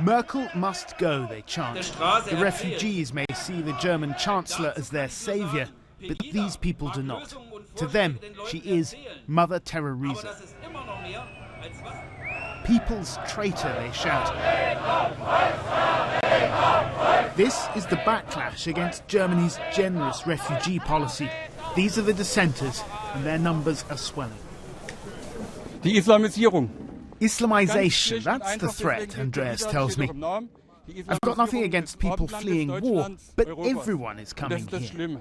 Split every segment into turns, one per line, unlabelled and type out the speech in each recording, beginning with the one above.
Merkel must go, they chant. The refugees may see the German Chancellor as their saviour, but these people do not. To them, she is Mother Teresa. People's traitor, they shout. This is the backlash against Germany's generous refugee policy. These are the dissenters, and their numbers are swelling.
Die Islamisierung.
Islamization, that's the threat, Andreas tells me. I've got nothing against people fleeing war, but everyone is coming here.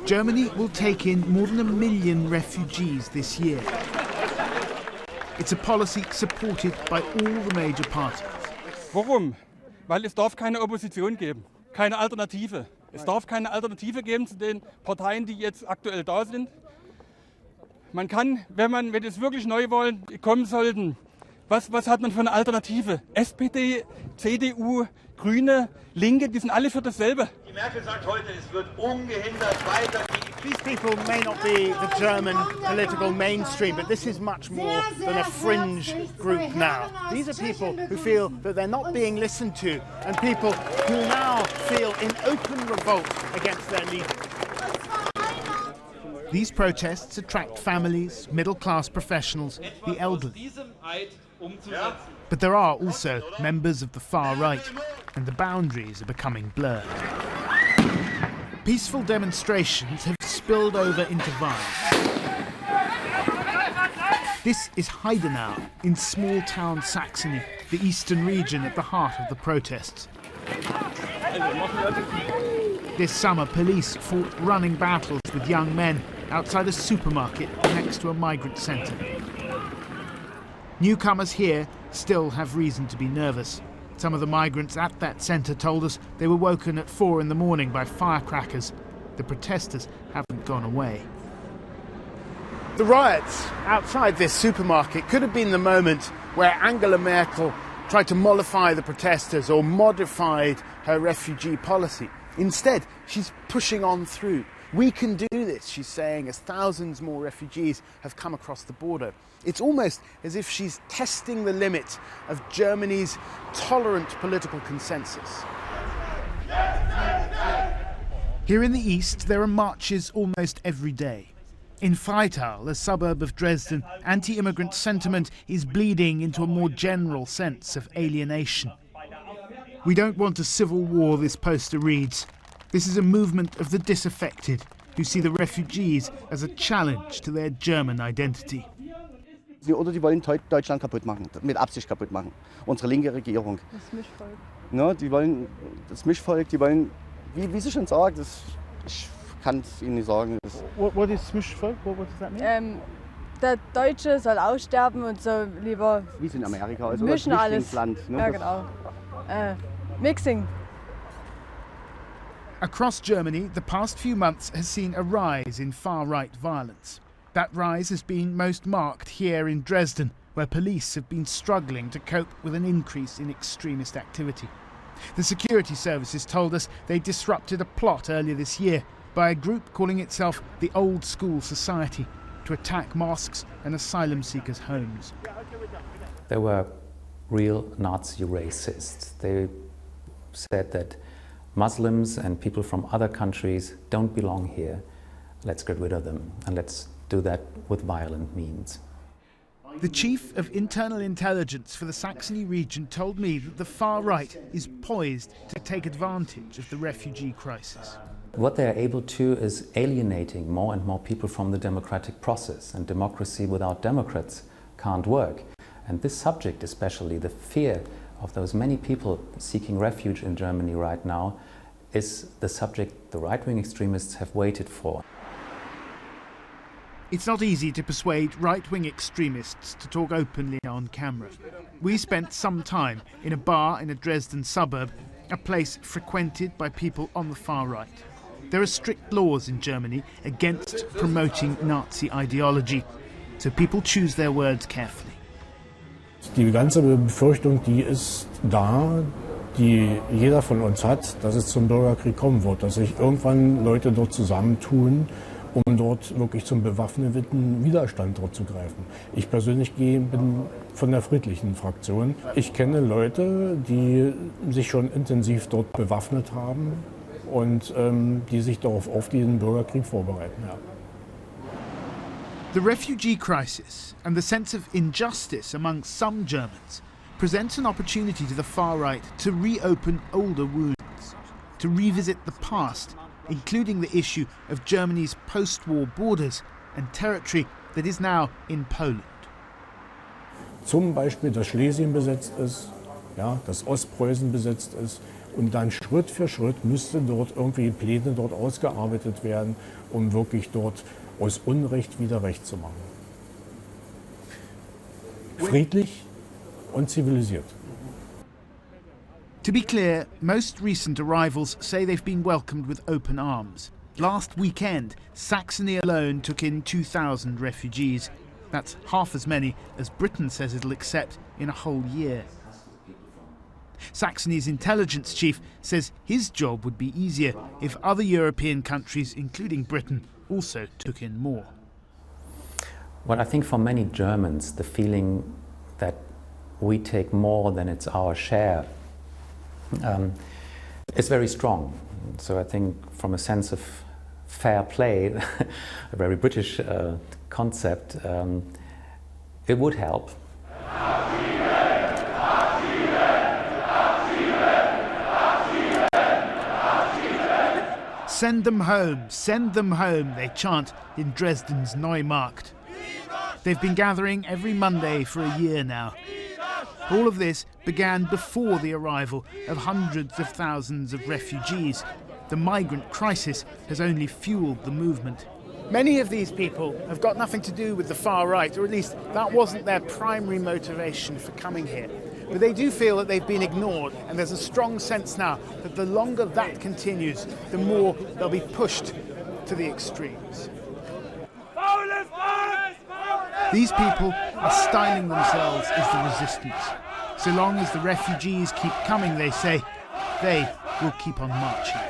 Germany will take in more than 1 million refugees this year. It's a policy supported by all the major parties.
Warum? Weil es darf keine Opposition geben, keine Alternative. Es darf keine Alternative geben zu den Parteien, die jetzt aktuell da sind. Man kann, wenn es wirklich neu wollen, kommen sollten, was hat man für eine Alternative? SPD, CDU, Grüne, Linke, die sind alle für dasselbe.
Die Merkel sagt heute, es wird ungehindert weitergehen.
These people may not be the German political mainstream, but this is much more than a fringe group now. These are people who feel that they're not being listened to, and people who now feel in open revolt against their leaders. These protests attract families, middle-class professionals, the elderly. But there are also members of the far right, and the boundaries are becoming blurred. Peaceful demonstrations have spilled over into violence. This is Heidenau in small-town Saxony, the eastern region at the heart of the protests. This summer, police fought running battles with young men outside a supermarket next to a migrant centre. Newcomers here still have reason to be nervous. Some of the migrants at that centre told us they were woken at 4 in the morning by firecrackers. The protesters haven't gone away. The riots outside this supermarket could have been the moment where Angela Merkel tried to mollify the protesters or modified her refugee policy. Instead, she's pushing on through. We can do this, she's saying, as thousands more refugees have come across the border. It's almost as if she's testing the limit of Germany's tolerant political consensus. Here in the east, there are marches almost every day. In Freital, a suburb of Dresden, anti-immigrant sentiment is bleeding into a more general sense of alienation. We don't want a civil war, this poster reads. This is a movement of the disaffected, who see the refugees as a challenge to their German identity.
Oder die wollen Deutschland kaputt machen, mit Absicht kaputt machen. Unsere linke Regierung.
Das Mischvolk.
No, die wollen das Mischvolk, die wollen, wie Sie schon sagen, ich kann es Ihnen nicht sagen.
What is Mischvolk? What does that mean?
Der Deutsche soll aussterben und so lieber
wie es in Amerika, also
mischen alles.
Land, ne?
Ja, genau. Mixing.
Across Germany, the past few months has seen a rise in far-right violence. That rise has been most marked here in Dresden, where police have been struggling to cope with an increase in extremist activity. The security services told us they disrupted a plot earlier this year by a group calling itself the Old School Society to attack mosques and asylum seekers' homes.
They were real Nazi racists. They said that Muslims and people from other countries don't belong here. Let's get rid of them, and let's do that with violent means.
The chief of internal intelligence for the Saxony region told me that the far right is poised to take advantage of the refugee crisis.
What they're able to is alienating more and more people from the democratic process, and democracy without Democrats can't work. And this subject, especially the fear of those many people seeking refuge in Germany right now, is the subject the right-wing extremists have waited for.
It's not easy to persuade right-wing extremists to talk openly on camera. We spent some time in a bar in a Dresden suburb, a place frequented by people on the far right. There are strict laws in Germany against promoting Nazi ideology, so people choose their words carefully.
Die ganze Befürchtung, die ist da, die jeder von uns hat, dass es zum Bürgerkrieg kommen wird, dass sich irgendwann Leute dort zusammentun, um dort wirklich zum bewaffneten Widerstand dort zu greifen. Ich persönlich bin von der friedlichen Fraktion. Ich kenne Leute, die sich schon intensiv dort bewaffnet haben und die sich darauf auf diesen Bürgerkrieg vorbereiten. Ja.
The refugee crisis and the sense of injustice among some Germans presents an opportunity to the far right to reopen older wounds, to revisit the past, including the issue of Germany's post-war borders and territory that is now in Poland.
Zum Beispiel, dass Schlesien besetzt ist, ja, dass Ostpreußen besetzt ist und dann Schritt für Schritt müsste dort irgendwie Pläne dort ausgearbeitet werden, um wirklich dort aus Unrecht wieder Recht zu machen. Friedlich und zivilisiert.
To be clear, most recent arrivals say they've been welcomed with open arms. Last weekend, Saxony alone took in 2,000 refugees. That's half as many as Britain says it'll accept in a whole year. Saxony's intelligence chief says his job would be easier if other European countries, including Britain, also took in more.
Well, I think for many Germans, the feeling that we take more than it's our share is very strong. So I think from a sense of fair play, a very British concept, it would help.
Send them home, they chant in Dresden's Neumarkt. They've been gathering every Monday for a year now. All of this began before the arrival of hundreds of thousands of refugees. The migrant crisis has only fueled the movement. Many of these people have got nothing to do with the far right, or at least that wasn't their primary motivation for coming here. But they do feel that they've been ignored, and there's a strong sense now that the longer that continues, the more they'll be pushed to the extremes. These people are styling themselves as the resistance. So long as the refugees keep coming, they say, they will keep on marching.